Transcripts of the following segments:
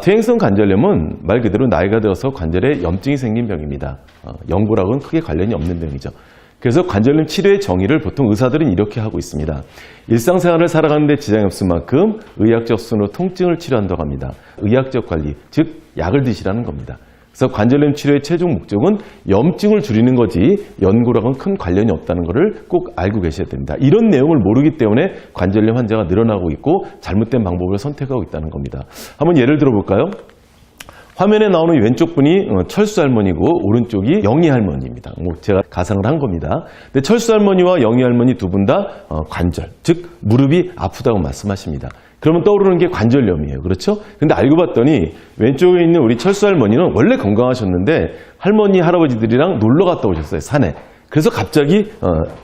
퇴행성 관절염은 말 그대로 나이가 들어서 관절에 염증이 생긴 병입니다. 연골하고는 크게 관련이 없는 병이죠. 그래서 관절염 치료의 정의를 보통 의사들은 이렇게 하고 있습니다. 일상생활을 살아가는 데 지장이 없을 만큼 의학적 수준으로 통증을 치료한다고 합니다. 의학적 관리, 즉 약을 드시라는 겁니다. 그래서 관절염 치료의 최종 목적은 염증을 줄이는 거지 연골하고는 큰 관련이 없다는 것을 꼭 알고 계셔야 됩니다. 이런 내용을 모르기 때문에 관절염 환자가 늘어나고 있고 잘못된 방법을 선택하고 있다는 겁니다. 한번 예를 들어볼까요? 화면에 나오는 왼쪽 분이 철수 할머니고 오른쪽이 영희 할머니입니다. 제가 가상을 한 겁니다. 근데 철수 할머니와 영희 할머니 두 분 다 관절, 즉 무릎이 아프다고 말씀하십니다. 그러면 떠오르는 게 관절염이에요. 그렇죠? 근데 알고 봤더니 왼쪽에 있는 우리 철수 할머니는 원래 건강하셨는데 할머니, 할아버지들이랑 놀러 갔다 오셨어요. 산에. 그래서 갑자기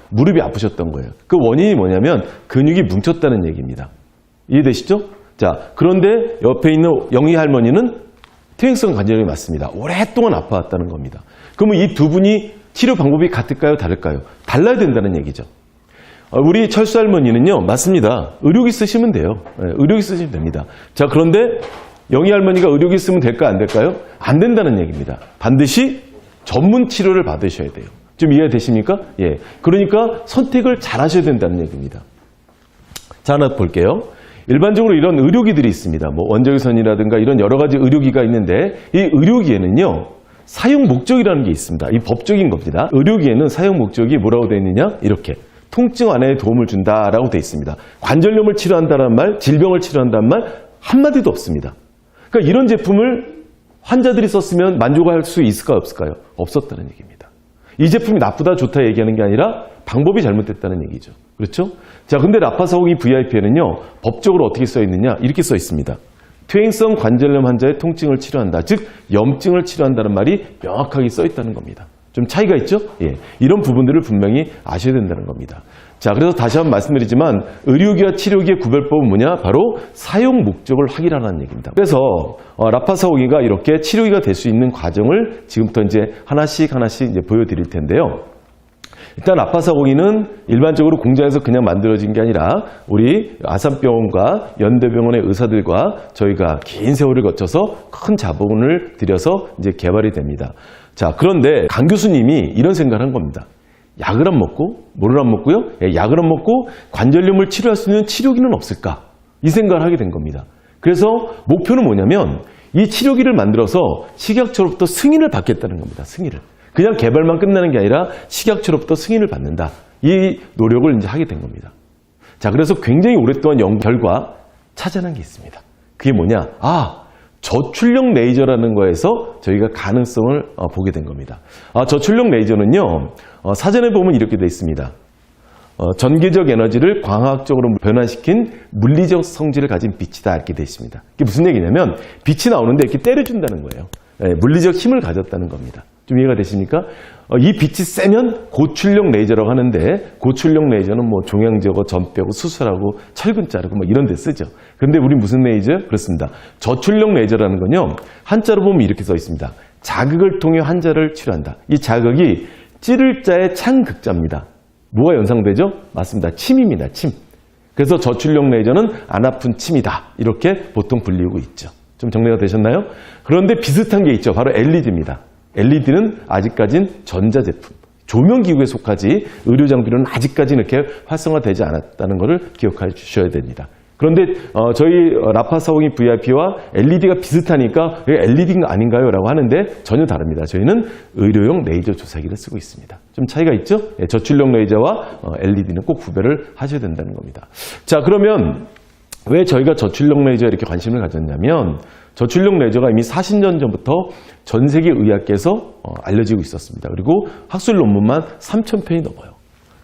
무릎이 아프셨던 거예요. 그 원인이 뭐냐면 근육이 뭉쳤다는 얘기입니다. 이해되시죠? 자, 그런데 옆에 있는 영희 할머니는 퇴행성 관절염이 맞습니다. 오랫동안 아파왔다는 겁니다. 그러면 이 두 분이 치료 방법이 같을까요? 다를까요? 달라야 된다는 얘기죠. 우리 철수 할머니는요, 맞습니다. 의료기 쓰시면 돼요. 의료기 쓰시면 됩니다. 자, 그런데 영희 할머니가 의료기 쓰면 될까요? 안 될까요? 안 된다는 얘기입니다. 반드시 전문 치료를 받으셔야 돼요. 좀 이해되십니까? 예. 그러니까 선택을 잘 하셔야 된다는 얘기입니다. 자, 하나 볼게요. 일반적으로 이런 의료기들이 있습니다. 뭐 원적외선이라든가 이런 여러 가지 의료기가 있는데 이 의료기에는요, 사용 목적이라는 게 있습니다. 이 법적인 겁니다. 의료기에는 사용 목적이 뭐라고 되어 있느냐? 이렇게. 통증 완화에 도움을 준다라고 되어 있습니다. 관절염을 치료한다는 말, 질병을 치료한다는 말 한마디도 없습니다. 그러니까 이런 제품을 환자들이 썼으면 만족할 수 있을까요? 없을까요? 없었다는 얘기입니다. 이 제품이 나쁘다 좋다 얘기하는 게 아니라 방법이 잘못됐다는 얘기죠. 그렇죠? 자, 근데 라파사오기 VIP에는요, 법적으로 어떻게 써 있느냐? 이렇게 써 있습니다. 퇴행성 관절염 환자의 통증을 치료한다. 즉, 염증을 치료한다는 말이 명확하게 써 있다는 겁니다. 좀 차이가 있죠? 예. 이런 부분들을 분명히 아셔야 된다는 겁니다. 자, 그래서 다시 한번 말씀드리지만 의료기와 치료기의 구별법은 뭐냐? 바로 사용 목적을 확인하라는 얘기입니다. 그래서 라파사오기가 이렇게 치료기가 될 수 있는 과정을 지금부터 이제 하나씩 이제 보여드릴 텐데요. 일단 라파사오기는 일반적으로 공장에서 그냥 만들어진 게 아니라 우리 아산병원과 연대병원의 의사들과 저희가 긴 세월을 거쳐서 큰 자본을 들여서 이제 개발이 됩니다. 자, 그런데 강 교수님이 이런 생각을 한 겁니다. 약을 안 먹고, 뭐를 안 먹고요? 약을 안 먹고 관절염을 치료할 수 있는 치료기는 없을까? 이 생각을 하게 된 겁니다. 그래서 목표는 뭐냐면 이 치료기를 만들어서 식약처로부터 승인을 받겠다는 겁니다. 승인을. 그냥 개발만 끝나는 게 아니라 식약처로부터 승인을 받는다. 이 노력을 이제 하게 된 겁니다. 자, 그래서 굉장히 오랫동안 연구 결과 찾아낸 게 있습니다. 그게 뭐냐? 저출력 레이저라는 거에서 저희가 가능성을 보게 된 겁니다. 저출력 레이저는요, 사전에 보면 이렇게 되어 있습니다. 전기적 에너지를 광학적으로 변화시킨 물리적 성질을 가진 빛이다 이렇게 되어 있습니다. 이게 무슨 얘기냐면 빛이 나오는데 이렇게 때려준다는 거예요. 물리적 힘을 가졌다는 겁니다. 좀 이해가 되십니까? 이 빛이 세면 고출력 레이저라고 하는데 고출력 레이저는 뭐 종양 제거, 점 빼고 수술하고 철근 자르고 뭐 이런 데 쓰죠. 그런데 우리 무슨 레이저? 그렇습니다. 저출력 레이저라는 건요. 한자로 보면 이렇게 써 있습니다. 자극을 통해 환자를 치료한다. 이 자극이 찌를 자의 창극자입니다. 뭐가 연상되죠? 맞습니다. 침입니다. 침. 그래서 저출력 레이저는 안 아픈 침이다. 이렇게 보통 불리고 있죠. 좀 정리가 되셨나요? 그런데 비슷한 게 있죠. 바로 LED입니다. LED는 아직까진 전자제품, 조명기구에 속하지 의료장비로는 아직까지는 이렇게 활성화되지 않았다는 것을 기억해 주셔야 됩니다. 그런데 저희 라파사오기 VIP와 LED가 비슷하니까 LED가 아닌가요? 라고 하는데 전혀 다릅니다. 저희는 의료용 레이저 조사기를 쓰고 있습니다. 좀 차이가 있죠? 저출력 레이저와 LED는 꼭 구별을 하셔야 된다는 겁니다. 자, 그러면 왜 저희가 저출력 레이저에 이렇게 관심을 가졌냐면 저출력 레이저가 이미 40년 전부터 전 세계 의학계에서 알려지고 있었습니다. 그리고 학술 논문만 3,000편이 넘어요.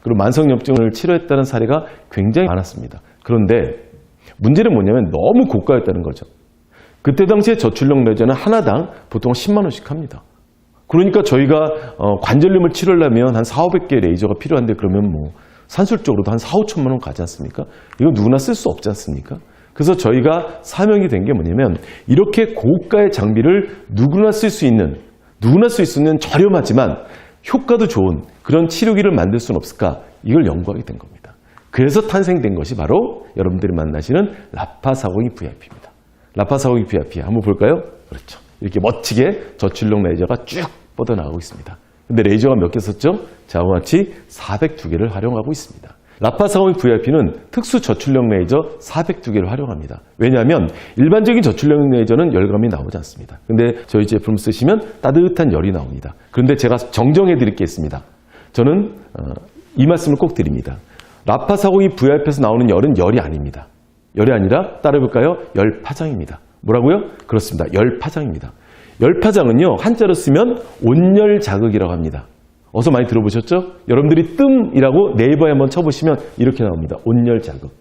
그리고 만성염증을 치료했다는 사례가 굉장히 많았습니다. 그런데 문제는 뭐냐면 너무 고가였다는 거죠. 그때 당시에 저출력 레이저는 하나당 보통 10만 원씩 합니다. 그러니까 저희가 관절염을 치료하려면 한 4,500개의 레이저가 필요한데 그러면 뭐 산술적으로도 한 4,5천만 원 가지 않습니까? 이거 누구나 쓸 수 없지 않습니까? 그래서 저희가 사명이 된 게 뭐냐면 이렇게 고가의 장비를 누구나 쓸 수 있는 저렴하지만 효과도 좋은 그런 치료기를 만들 수는 없을까? 이걸 연구하게 된 겁니다. 그래서 탄생된 것이 바로 여러분들이 만나시는 라파사오기 VIP입니다. 라파사오기 VIP 한번 볼까요? 그렇죠. 이렇게 멋지게 저출력 레이저가 쭉 뻗어나가고 있습니다. 근데 레이저가 몇 개 썼죠? 자와 같이 402개를 활용하고 있습니다. 라파사오기 VIP는 특수 저출력 레이저 402개를 활용합니다. 왜냐하면 일반적인 저출력 레이저는 열감이 나오지 않습니다. 근데 저희 제품을 쓰시면 따뜻한 열이 나옵니다. 그런데 제가 정정해 드릴 게 있습니다. 저는 이 말씀을 꼭 드립니다. 라파사오기 VIP에서 나오는 열은 열이 아닙니다. 열이 아니라 따라해볼까요? 열파장입니다. 뭐라고요? 그렇습니다. 열파장입니다. 열파장은요, 한자로 쓰면 온열 자극이라고 합니다. 어서 많이 들어보셨죠? 여러분들이 뜸이라고 네이버에 한번 쳐보시면 이렇게 나옵니다. 온열 자극.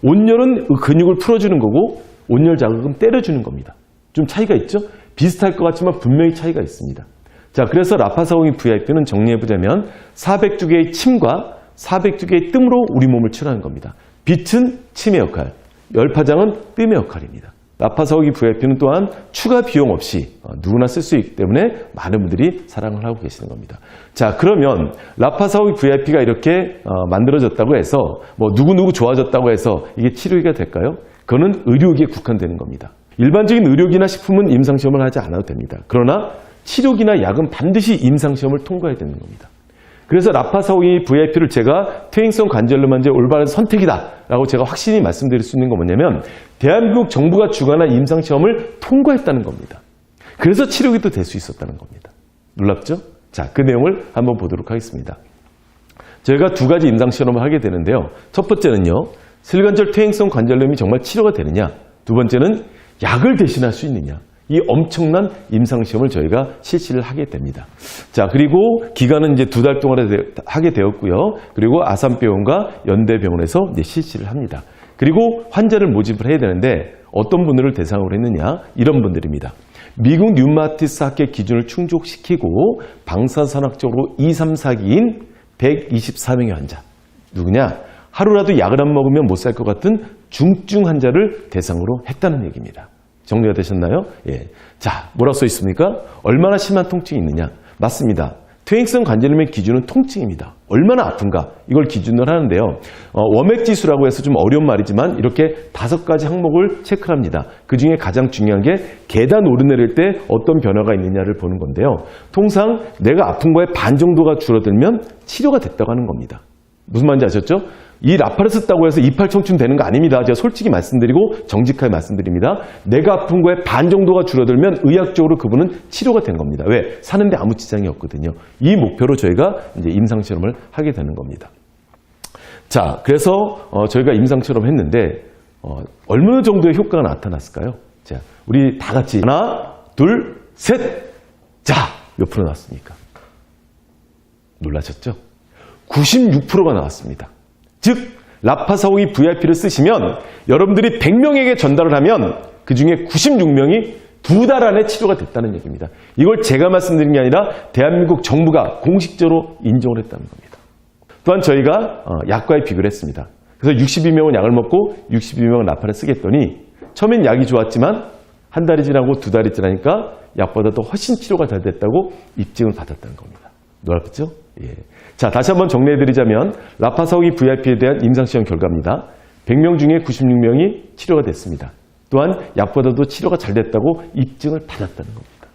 온열은 근육을 풀어주는 거고 온열 자극은 때려주는 겁니다. 좀 차이가 있죠? 비슷할 것 같지만 분명히 차이가 있습니다. 자, 그래서 라파사오기 VIP는 정리해보자면 402개의 침과 402개의 뜸으로 우리 몸을 치료하는 겁니다. 빛은 침의 역할, 열파장은 뜸의 역할입니다. 라파사오기 VIP는 또한 추가 비용 없이 누구나 쓸 수 있기 때문에 많은 분들이 사랑을 하고 계시는 겁니다. 자, 그러면 라파사오기 VIP가 이렇게 만들어졌다고 해서 뭐 누구누구 좋아졌다고 해서 이게 치료기가 될까요? 그거는 의료기에 국한되는 겁니다. 일반적인 의료기나 식품은 임상시험을 하지 않아도 됩니다. 그러나 치료기나 약은 반드시 임상시험을 통과해야 되는 겁니다. 그래서 라파사오기 VIP를 제가 퇴행성 관절염 환자의 올바른 선택이다 라고 제가 확신히 말씀드릴 수 있는 건 뭐냐면 대한민국 정부가 주관한 임상시험을 통과했다는 겁니다. 그래서 치료기도 될 수 있었다는 겁니다. 놀랍죠? 자, 그 내용을 한번 보도록 하겠습니다. 저희가 두 가지 임상시험을 하게 되는데요. 첫 번째는요, 슬관절 퇴행성 관절염이 정말 치료가 되느냐, 두 번째는 약을 대신할 수 있느냐, 이 엄청난 임상시험을 저희가 실시를 하게 됩니다. 자, 그리고 기간은 이제 2달 동안 하게 되었고요. 그리고 아산병원과 연대병원에서 이제 실시를 합니다. 그리고 환자를 모집을 해야 되는데 어떤 분들을 대상으로 했느냐? 이런 분들입니다. 미국 류마티스 학회 기준을 충족시키고 방사선학적으로 2, 3, 4기인 124명의 환자. 누구냐? 하루라도 약을 안 먹으면 못 살 것 같은 중증 환자를 대상으로 했다는 얘기입니다. 정리가 되셨나요? 예. 자, 뭐라고 써 있습니까? 얼마나 심한 통증이 있느냐? 맞습니다. 퇴행성 관절염의 기준은 통증입니다. 얼마나 아픈가? 이걸 기준으로 하는데요. 워맥지수라고 해서 좀 어려운 말이지만 이렇게 5가지 항목을 체크합니다. 그 중에 가장 중요한 게 계단 오르내릴 때 어떤 변화가 있느냐를 보는 건데요. 통상 내가 아픈 거의 반 정도가 줄어들면 치료가 됐다고 하는 겁니다. 무슨 말인지 아셨죠? 이 라파를 썼다고 해서 이팔 청춘 되는 거 아닙니다. 제가 솔직히 말씀드리고 정직하게 말씀드립니다. 내가 아픈 거에 반 정도가 줄어들면 의학적으로 그분은 치료가 된 겁니다. 왜? 사는데 아무 지장이 없거든요. 이 목표로 저희가 이제 임상실험을 하게 되는 겁니다. 자, 그래서 저희가 임상실험을 했는데 어느 정도의 효과가 나타났을까요? 자, 우리 다 같이 하나, 둘, 셋! 자, 몇 프로 나왔습니까? 놀라셨죠? 96%가 나왔습니다. 즉, 라파사오기 VIP를 쓰시면 여러분들이 100명에게 전달을 하면 그 중에 96명이 2달 안에 치료가 됐다는 얘기입니다. 이걸 제가 말씀드린 게 아니라 대한민국 정부가 공식적으로 인정을 했다는 겁니다. 또한 저희가 약과의 비교를 했습니다. 그래서 62명은 약을 먹고 62명은 라파를 쓰겠더니 처음엔 약이 좋았지만 한 달이 지나고 2달이 지나니까 약보다도 훨씬 치료가 잘 됐다고 입증을 받았다는 겁니다. 놀랍죠? 예. 자, 다시 한번 정리해드리자면 라파사오기 VIP에 대한 임상시험 결과입니다. 100명 중에 96명이 치료가 됐습니다. 또한 약보다도 치료가 잘 됐다고 입증을 받았다는 겁니다.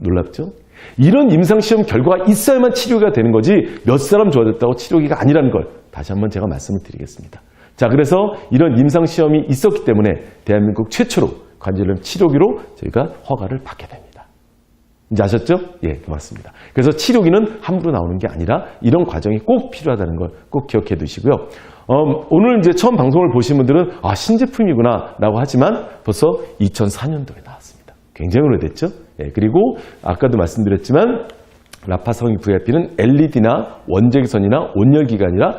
놀랍죠? 이런 임상시험 결과가 있어야만 치료가 되는 거지 몇 사람 좋아졌다고 치료기가 아니라는 걸 다시 한번 제가 말씀을 드리겠습니다. 자, 그래서 이런 임상시험이 있었기 때문에 대한민국 최초로 관절염 치료기로 저희가 허가를 받게 됩니다. 이제 아셨죠? 예, 고맙습니다. 그래서 치료기는 함부로 나오는 게 아니라 이런 과정이 꼭 필요하다는 걸 꼭 기억해 두시고요. 오늘 이제 처음 방송을 보신 분들은 신제품이구나 라고 하지만 벌써 2004년도에 나왔습니다. 굉장히 오래됐죠? 예, 그리고 아까도 말씀드렸지만 라파사오기 VIP는 LED나 원적외선이나 온열기가 아니라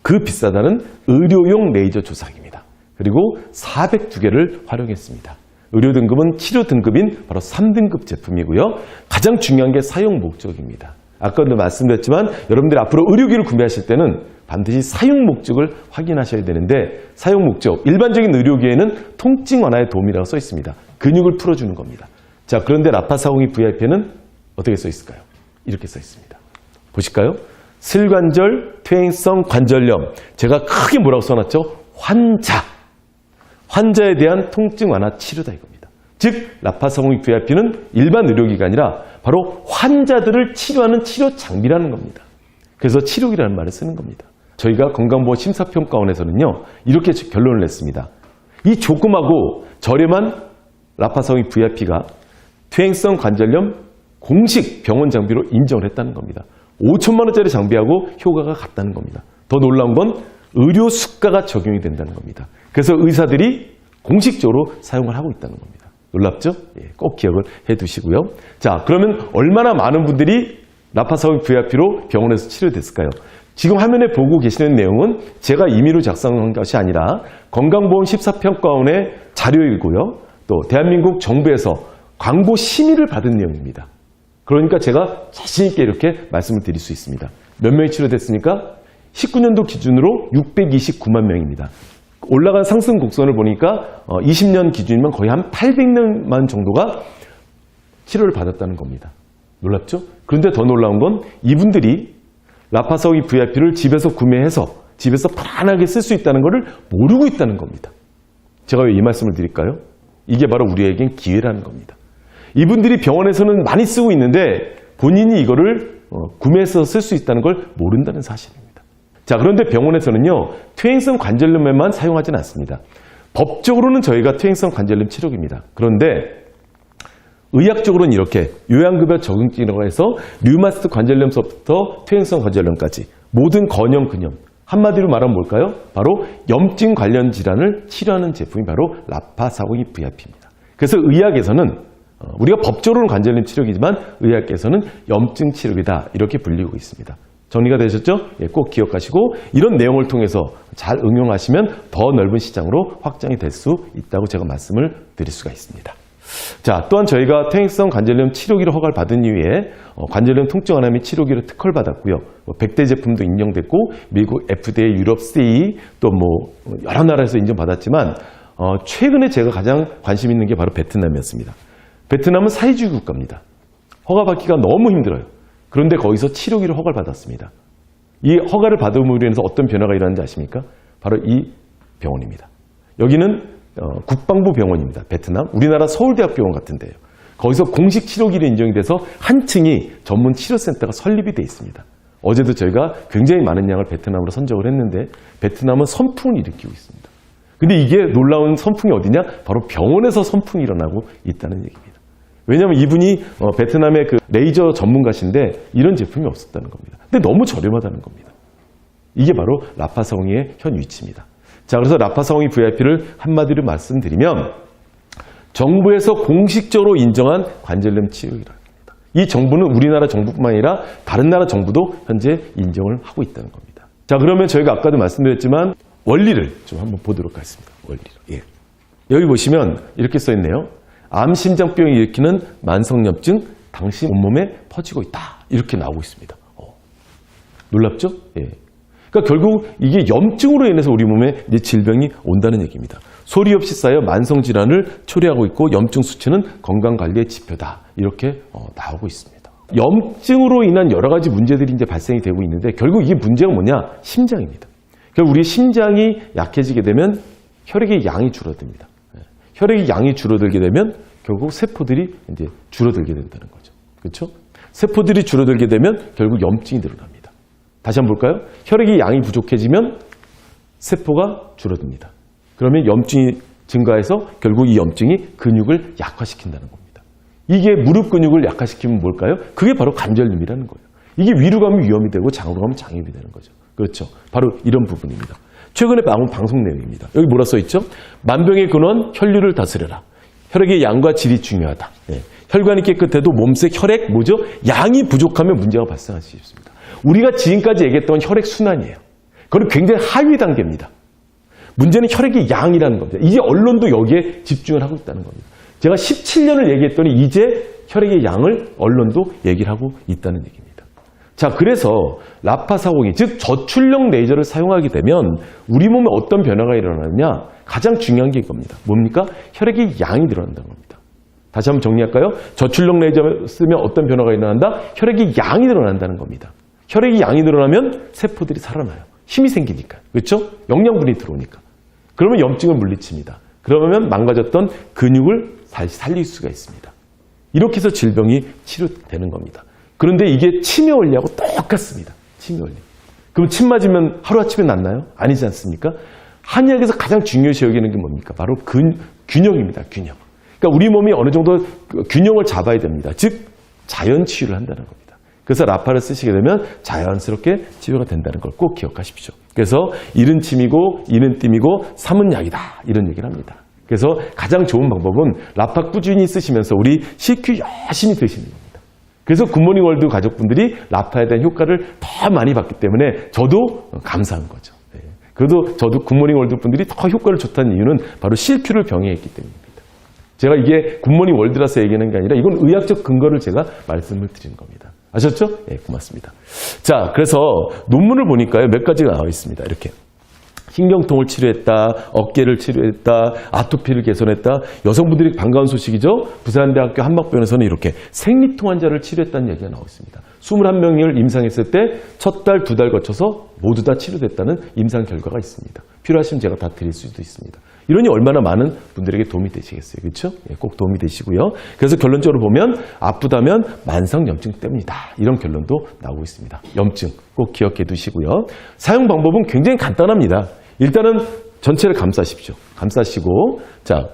그 비싸다는 의료용 레이저 조사기입니다. 그리고 402개를 활용했습니다. 의료 등급은 치료 등급인 바로 3등급 제품이고요. 가장 중요한 게 사용 목적입니다. 아까도 말씀드렸지만 여러분들이 앞으로 의료기를 구매하실 때는 반드시 사용 목적을 확인하셔야 되는데 사용 목적, 일반적인 의료기에는 통증 완화에 도움이라고 써 있습니다. 근육을 풀어주는 겁니다. 자, 그런데 라파사오기 VIP는 어떻게 써 있을까요? 이렇게 써 있습니다. 보실까요? 슬관절, 퇴행성 관절염. 제가 크게 뭐라고 써놨죠? 환자에 대한 통증 완화 치료다 이겁니다. 즉 라파사공익 VIP는 일반 의료기가 아니라 바로 환자들을 치료하는 치료 장비라는 겁니다. 그래서 치료기라는 말을 쓰는 겁니다. 저희가 건강보험 심사평가원에서는요, 이렇게 결론을 냈습니다. 이 조그마고 저렴한 라파사공익 VIP가 퇴행성 관절염 공식 병원 장비로 인정을 했다는 겁니다. 5천만 원짜리 장비하고 효과가 같다는 겁니다. 더 놀라운 건 의료 수가가 적용이 된다는 겁니다. 그래서 의사들이 공식적으로 사용을 하고 있다는 겁니다. 놀랍죠? 예, 꼭 기억을 해두시고요. 자, 그러면 얼마나 많은 분들이 라파사공익 VIP로 병원에서 치료됐을까요? 지금 화면에 보고 계시는 내용은 제가 임의로 작성한 것이 아니라 건강보험 심사평가원의 자료이고요. 또 대한민국 정부에서 광고 심의를 받은 내용입니다. 그러니까 제가 자신 있게 이렇게 말씀을 드릴 수 있습니다. 몇 명이 치료됐습니까? 19년도 기준으로 629만 명입니다. 올라간 상승 곡선을 보니까 20년 기준이면 거의 한 800만 정도가 치료를 받았다는 겁니다. 놀랍죠? 그런데 더 놀라운 건 이분들이 라파사공익 VIP를 집에서 구매해서 집에서 편안하게 쓸 수 있다는 것을 모르고 있다는 겁니다. 제가 왜 이 말씀을 드릴까요? 이게 바로 우리에겐 기회라는 겁니다. 이분들이 병원에서는 많이 쓰고 있는데 본인이 이거를 구매해서 쓸 수 있다는 걸 모른다는 사실입니다. 자, 그런데 병원에서는요, 퇴행성 관절염에만 사용하지는 않습니다. 법적으로는 저희가 퇴행성 관절염 치료기입니다. 그런데 의학적으로는 이렇게 요양급여 적응증이라고 해서 류마티스 관절염서부터 퇴행성 관절염까지 모든 건염, 근염, 한마디로 말하면 뭘까요? 바로 염증 관련 질환을 치료하는 제품이 바로 라파사공익 VIP입니다. 그래서 의학에서는 우리가 법적으로는 관절염 치료기지만 의학에서는 염증 치료기다 이렇게 불리고 있습니다. 정리가 되셨죠? 예, 꼭 기억하시고 이런 내용을 통해서 잘 응용하시면 더 넓은 시장으로 확장이 될 수 있다고 제가 말씀을 드릴 수가 있습니다. 자, 또한 저희가 퇴행성 관절염 치료기를 허가를 받은 이후에 관절염 통증 완화 및 치료기를 특허를 받았고요. 100대 제품도 인정됐고 미국 FDA, 유럽 CE 또 여러 나라에서 인정받았지만 최근에 제가 가장 관심 있는 게 바로 베트남이었습니다. 베트남은 사회주의 국가입니다. 허가받기가 너무 힘들어요. 그런데 거기서 치료기를 허가를 받았습니다. 이 허가를 받음으로 인해서 어떤 변화가 일어났는지 아십니까? 바로 이 병원입니다. 여기는 국방부 병원입니다. 베트남, 우리나라 서울대학병원 같은데요. 거기서 공식 치료기를 인정이 돼서 한 층이 전문 치료센터가 설립이 되어 있습니다. 어제도 저희가 굉장히 많은 양을 베트남으로 선적을 했는데 베트남은 선풍을 일으키고 있습니다. 근데 이게 놀라운 선풍이 어디냐? 바로 병원에서 선풍이 일어나고 있다는 얘기입니다. 왜냐하면 이분이 베트남의 그 레이저 전문가신데 이런 제품이 없었다는 겁니다. 근데 너무 저렴하다는 겁니다. 이게 바로 라파사공익의 현 위치입니다. 자, 그래서 라파사공익 VIP를 한마디로 말씀드리면 정부에서 공식적으로 인정한 관절염 치료기라는 겁니다. 이 정부는 우리나라 정부뿐만 아니라 다른 나라 정부도 현재 인정을 하고 있다는 겁니다. 자, 그러면 저희가 아까도 말씀드렸지만 원리를 좀 한번 보도록 하겠습니다. 원리를. 예. 여기 보시면 이렇게 써 있네요. 암, 심장병이 일으키는 만성염증, 당신 온몸에 퍼지고 있다. 이렇게 나오고 있습니다. 놀랍죠? 예. 그러니까 결국 이게 염증으로 인해서 우리 몸에 이제 질병이 온다는 얘기입니다. 소리 없이 쌓여 만성질환을 초래하고 있고 염증 수치는 건강관리의 지표다. 이렇게 나오고 있습니다. 염증으로 인한 여러 가지 문제들이 이제 발생이 되고 있는데 결국 이게 문제가 뭐냐? 심장입니다. 그러니까 우리 심장이 약해지게 되면 혈액의 양이 줄어듭니다. 혈액의 양이 줄어들게 되면 결국 세포들이 이제 줄어들게 된다는 거죠. 그렇죠? 세포들이 줄어들게 되면 결국 염증이 늘어납니다. 다시 한번 볼까요? 혈액의 양이 부족해지면 세포가 줄어듭니다. 그러면 염증이 증가해서 결국 이 염증이 근육을 약화시킨다는 겁니다. 이게 무릎 근육을 약화시키면 뭘까요? 그게 바로 관절염이라는 거예요. 이게 위로 가면 위험이 되고 장으로 가면 장염이 되는 거죠. 그렇죠? 바로 이런 부분입니다. 최근에 나온 방송 내용입니다. 여기 뭐라 써있죠? 만병의 근원 혈류를 다스려라. 혈액의 양과 질이 중요하다. 네. 혈관이 깨끗해도 몸속 혈액 뭐죠? 양이 부족하면 문제가 발생할 수 있습니다. 우리가 지금까지 얘기했던 혈액 순환이에요. 그건 굉장히 하위 단계입니다. 문제는 혈액의 양이라는 겁니다. 이제 언론도 여기에 집중을 하고 있다는 겁니다. 제가 17년을 얘기했더니 이제 혈액의 양을 언론도 얘기를 하고 있다는 얘기입니다. 자, 그래서 라파사공익, 즉 저출력 레이저를 사용하게 되면 우리 몸에 어떤 변화가 일어나느냐? 가장 중요한 게 이겁니다. 뭡니까? 혈액의 양이 늘어난다는 겁니다. 다시 한번 정리할까요? 저출력 레이저를 쓰면 어떤 변화가 일어난다? 혈액의 양이 늘어난다는 겁니다. 혈액이 양이 늘어나면 세포들이 살아나요. 힘이 생기니까. 그렇죠? 영양분이 들어오니까. 그러면 염증을 물리칩니다. 그러면 망가졌던 근육을 다시 살릴 수가 있습니다. 이렇게 해서 질병이 치료되는 겁니다. 그런데 이게 치매 원리하고 똑같습니다. 치매 원리. 그럼 침 맞으면 하루아침에 낫나요? 아니지 않습니까? 한의학에서 가장 중요시 여기는 게 뭡니까? 바로 균형입니다. 균형. 그러니까 우리 몸이 어느 정도 균형을 잡아야 됩니다. 즉 자연 치유를 한다는 겁니다. 그래서 라파를 쓰시게 되면 자연스럽게 치유가 된다는 걸 꼭 기억하십시오. 그래서 이른 침이고 이는 뜸이고 삼은 약이다 이런 얘기를 합니다. 그래서 가장 좋은 방법은 라파 꾸준히 쓰시면서 우리 CQ 열심히 드시는 겁니다. 그래서 굿모닝 월드 가족분들이 라파에 대한 효과를 더 많이 받기 때문에 저도 감사한 거죠. 그래도 저도 굿모닝 월드 분들이 더 효과를 좋다는 이유는 바로 CQ를 병행했기 때문입니다. 제가 이게 굿모닝 월드라서 얘기하는 게 아니라 이건 의학적 근거를 제가 말씀을 드리는 겁니다. 아셨죠? 예, 고맙습니다. 자, 그래서 논문을 보니까요, 몇 가지가 나와 있습니다. 이렇게. 신경통을 치료했다, 어깨를 치료했다, 아토피를 개선했다. 여성분들이 반가운 소식이죠? 부산대학교 한박병원에서는 이렇게 생리통 환자를 치료했다는 얘기가 나와 있습니다. 21명을 임상했을 때 첫 달, 두 달 거쳐서 모두 다 치료됐다는 임상 결과가 있습니다. 필요하시면 제가 다 드릴 수도 있습니다. 이러니 얼마나 많은 분들에게 도움이 되시겠어요. 그렇죠? 예, 꼭 도움이 되시고요. 그래서 결론적으로 보면 아프다면 만성염증 때문이다. 이런 결론도 나오고 있습니다. 염증 꼭 기억해 두시고요. 사용 방법은 굉장히 간단합니다. 일단은 전체를 감싸십시오. 감싸시고 자,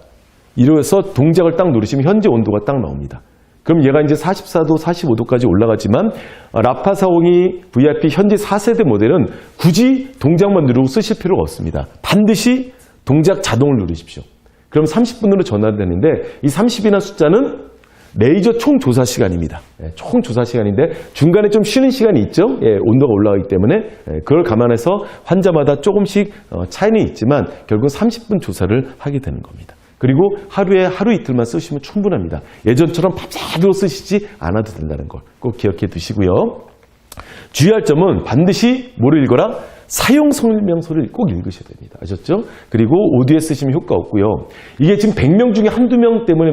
이래서 동작을 딱 누르시면 현재 온도가 딱 나옵니다. 그럼 얘가 이제 44도, 45도까지 올라가지만 라파사옹이 VIP 현재 4세대 모델은 굳이 동작만 누르고 쓰실 필요가 없습니다. 반드시 동작 자동을 누르십시오. 그럼 30분으로 전환되는데 이 30이라는 숫자는 레이저 총 조사 시간입니다. 총 조사 시간인데 중간에 좀 쉬는 시간이 있죠. 온도가 올라가기 때문에 그걸 감안해서 환자마다 조금씩 차이는 있지만 결국 30분 조사를 하게 되는 겁니다. 그리고 하루에 하루 이틀만 쓰시면 충분합니다. 예전처럼 밤새도록 쓰시지 않아도 된다는 걸 꼭 기억해 두시고요. 주의할 점은 반드시 뭐를 읽어라? 사용 설명서를 꼭 읽으셔야 됩니다. 아셨죠? 그리고 OD에 쓰시면 효과 없고요. 이게 지금 100명 중에 한두 명 때문에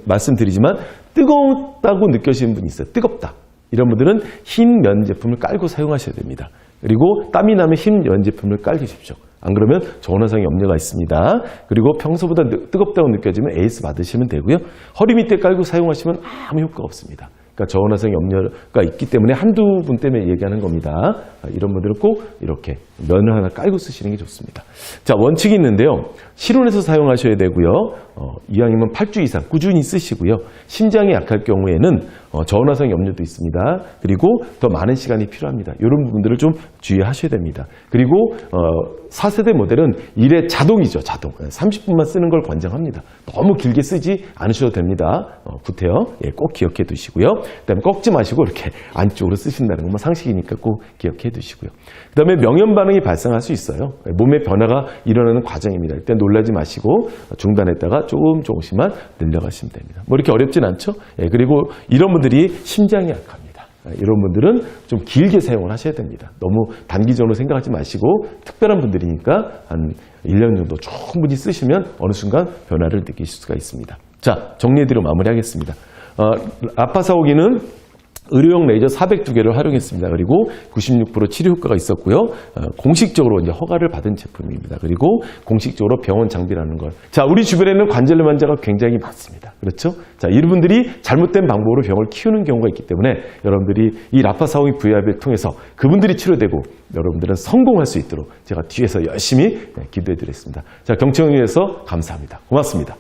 말씀드리지만 뜨겁다고 느껴지는 분이 있어요. 뜨겁다. 이런 분들은 흰 면 제품을 깔고 사용하셔야 됩니다. 그리고 땀이 나면 흰 면 제품을 깔으십시오. 안 그러면 저온화성 염려가 있습니다. 그리고 평소보다 뜨겁다고 느껴지면 AS 받으시면 되고요. 허리 밑에 깔고 사용하시면 아무 효과가 없습니다. 그러니까 저온화성 염려가 있기 때문에 한두 분 때문에 얘기하는 겁니다. 이런 분들은 꼭 이렇게 면을 하나 깔고 쓰시는 게 좋습니다. 자, 원칙이 있는데요. 실온에서 사용하셔야 되고요. 이왕이면 8주 이상 꾸준히 쓰시고요. 심장이 약할 경우에는 저온화성 염려도 있습니다. 그리고 더 많은 시간이 필요합니다. 이런 부분들을 좀 주의하셔야 됩니다. 그리고 4세대 모델은 일에 자동이죠. 자동. 30분만 쓰는 걸 권장합니다. 너무 길게 쓰지 않으셔도 됩니다. 구태여. 예, 꼭 기억해 두시고요. 그다음에 꺾지 마시고 이렇게 안쪽으로 쓰신다는 건 뭐 상식이니까 꼭 기억해 두시고요. 그다음에 명현 반응이 발생할 수 있어요. 몸의 변화가 일어나는 과정입니다. 일단 놀라지 마시고 중단했다가 조금씩만 늘려가시면 됩니다. 뭐 이렇게 어렵진 않죠? 예, 그리고 이런 분들이 심장이 약합니다. 이런 분들은 좀 길게 사용을 하셔야 됩니다. 너무 단기적으로 생각하지 마시고 특별한 분들이니까 한 1년 정도 충분히 쓰시면 어느 순간 변화를 느끼실 수가 있습니다. 자, 정리해드리고 마무리하겠습니다. 라파사오기는 의료용 레이저 402개를 활용했습니다. 그리고 96% 치료 효과가 있었고요. 공식적으로 이제 허가를 받은 제품입니다. 그리고 공식적으로 병원 장비라는 걸. 자, 우리 주변에는 관절염 환자가 굉장히 많습니다. 그렇죠? 자, 이분들이 잘못된 방법으로 병을 키우는 경우가 있기 때문에 여러분들이 이 라파사오기 VIP를 통해서 그분들이 치료되고 여러분들은 성공할 수 있도록 제가 뒤에서 열심히 기도해 드리겠습니다. 자, 경청을 위해서 감사합니다. 고맙습니다.